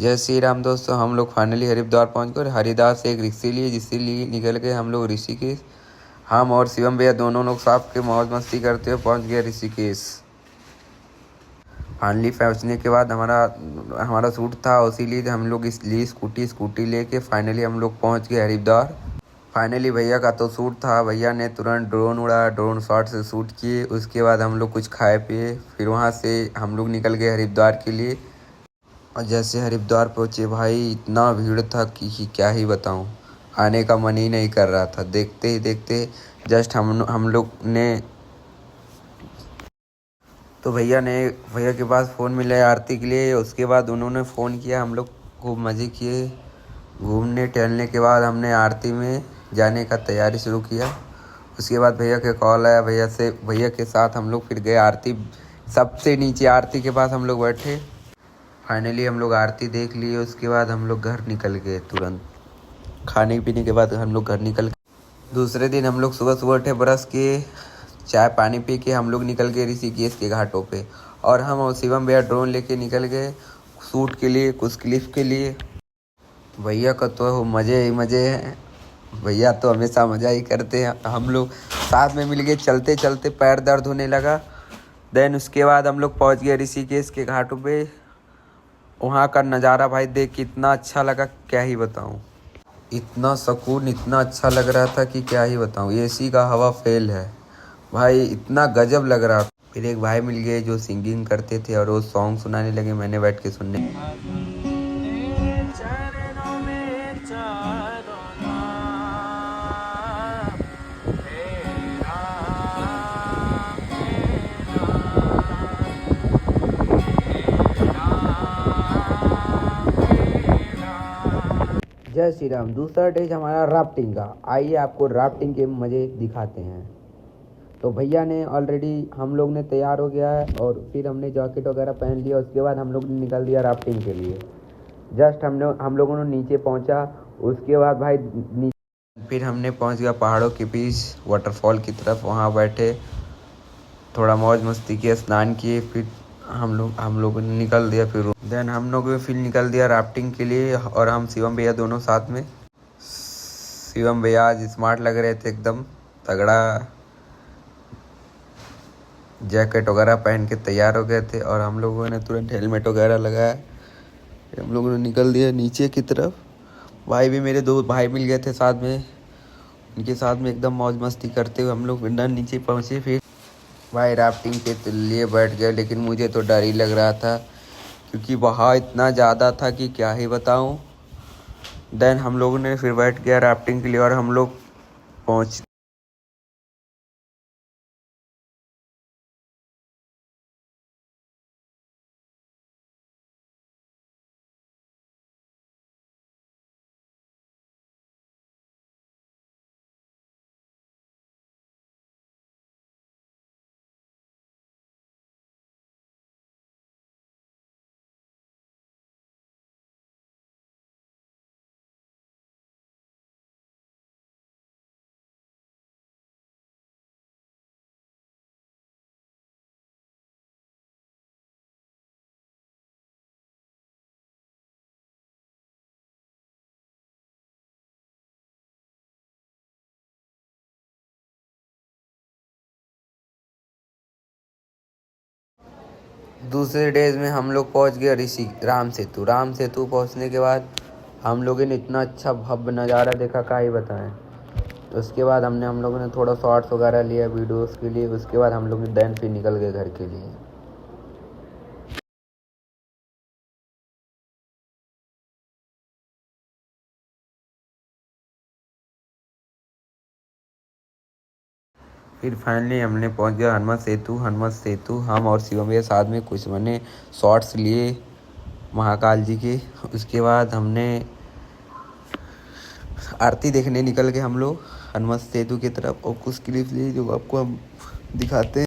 जय श्री राम दोस्तों, हम लोग फाइनली हरिद्वार पहुँच गए। हरिद्वार से एक रिक्शे लिए, जिससे लिए निकल गए हम लोग ऋषिकेश। हम और शिवम भैया दोनों लोग साथ के मौज मस्ती करते हुए पहुँच गए ऋषिकेश। फाइनली पहुँचने के बाद हमारा सूट था, इसीलिए हम लोग इसलिए स्कूटी लेके फाइनली हम लोग पहुँच गए हरिद्वार। फाइनली भैया का तो शूट था, भैया ने तुरंत ड्रोन उड़ा, ड्रोन शॉट से शूट किए। उसके बाद हम लोग कुछ खाए पिए, फिर वहाँ से हम लोग निकल गए हरिद्वार के लिए। और जैसे हरिद्वार पहुँचे भाई, इतना भीड़ था कि क्या ही बताऊँ। आने का मन ही नहीं कर रहा था। देखते ही देखते जस्ट हम लोग ने तो भैया के पास फ़ोन मिला आरती के लिए। उसके बाद उन्होंने फ़ोन किया, हम लोग खूब मज़े किए। घूमने टहलने के बाद हमने आरती में जाने का तैयारी शुरू किया। उसके बाद भैया के कॉल आया, भैया के साथ हम लोग फिर गए आरती। सबसे नीचे आरती के पास हम लोग बैठे। फाइनली हम लोग आरती देख लिए। उसके बाद हम लोग घर निकल गए तुरंत। खाने पीने के बाद हम लोग घर निकल गए। दूसरे दिन हम लोग सुबह सुबह उठे, ब्रश किए, चाय पानी पी के हम लोग निकल गए ऋषिकेश के घाटों पे। और हम और शिवम भैया ड्रोन लेके निकल गए शूट के लिए, कुछ क्लिप के लिए। भैया का तो मज़े ही मज़े हैं। भैया तो हमेशा मज़ा ही करते हैं। हम लोग साथ में मिल गए, चलते चलते पैर दर्द होने लगा। देन उसके बाद हम लोग पहुँच गए ऋषिकेश के घाटों पे। वहाँ का नज़ारा भाई देख के इतना अच्छा लगा, क्या ही बताऊँ। इतना सुकून, इतना अच्छा लग रहा था कि क्या ही बताऊँ। एसी का हवा फेल है भाई, इतना गजब लग रहा। फिर एक भाई मिल गए जो सिंगिंग करते थे और वो सॉन्ग सुनाने लगे। मैंने बैठ के सुनने। जय श्री राम। दूसरा डेज हमारा राफ्टिंग का। आइए आपको राफ्टिंग के मज़े दिखाते हैं। तो भैया ने ऑलरेडी, हम लोग ने तैयार हो गया है और फिर हमने जैकेट वगैरह पहन लिया। उसके बाद हम लोग ने निकल दिया राफ्टिंग के लिए। जस्ट हम लोगों ने नीचे पहुंचा। उसके बाद भाई फिर हमने पहुंच गया पहाड़ों के बीच, वाटरफॉल की तरफ। वहां बैठे, थोड़ा मौज मस्ती किया, स्नान किए। फिर हम लोग ने निकल दिया। फिर देन हम लोग फिर निकल दिया राफ्टिंग के लिए। और हम शिवम भैया दोनों साथ में। शिवम भैया आज स्मार्ट लग रहे थे, एकदम तगड़ा जैकेट वगैरह पहन के तैयार हो गए थे। और हम लोगों ने तुरंत हेलमेट वगैरह लगाया। हम लोगों ने निकल दिया नीचे की तरफ। भाई भी, मेरे दो भाई मिल गए थे साथ में। उनके साथ में एकदम मौज मस्ती करते हुए हम लोग नीचे पहुँचे। फिर भाई राफ्टिंग के लिए बैठ गए, लेकिन मुझे तो डर ही लग रहा था क्योंकि बहाव इतना ज़्यादा था कि क्या ही बताऊँ। देन हम लोगों ने फिर बैठ गया राफ्टिंग के लिए और हम लोग पहुँच। दूसरे डेज में हम लोग पहुंच गए राम सेतु। राम सेतु पहुंचने के बाद हम लोगों ने इतना अच्छा भव्य नज़ारा देखा, क्या ही बताएं। उसके बाद हम लोगों ने थोड़ा शॉर्ट्स वगैरह लिया वीडियोस के लिए। उसके बाद हम लोग देन फिर निकल गए घर के लिए। फिर फाइनली हमने पहुंच गया हनुमत सेतु। हम और शिवम भैया साथ में कुछ मैंने शॉर्ट्स लिए महाकाल जी के। उसके बाद हमने आरती देखने निकल गए हम लोग हनुमत सेतु की तरफ और कुछ क्लिप लिए जो आपको हम दिखाते हैं।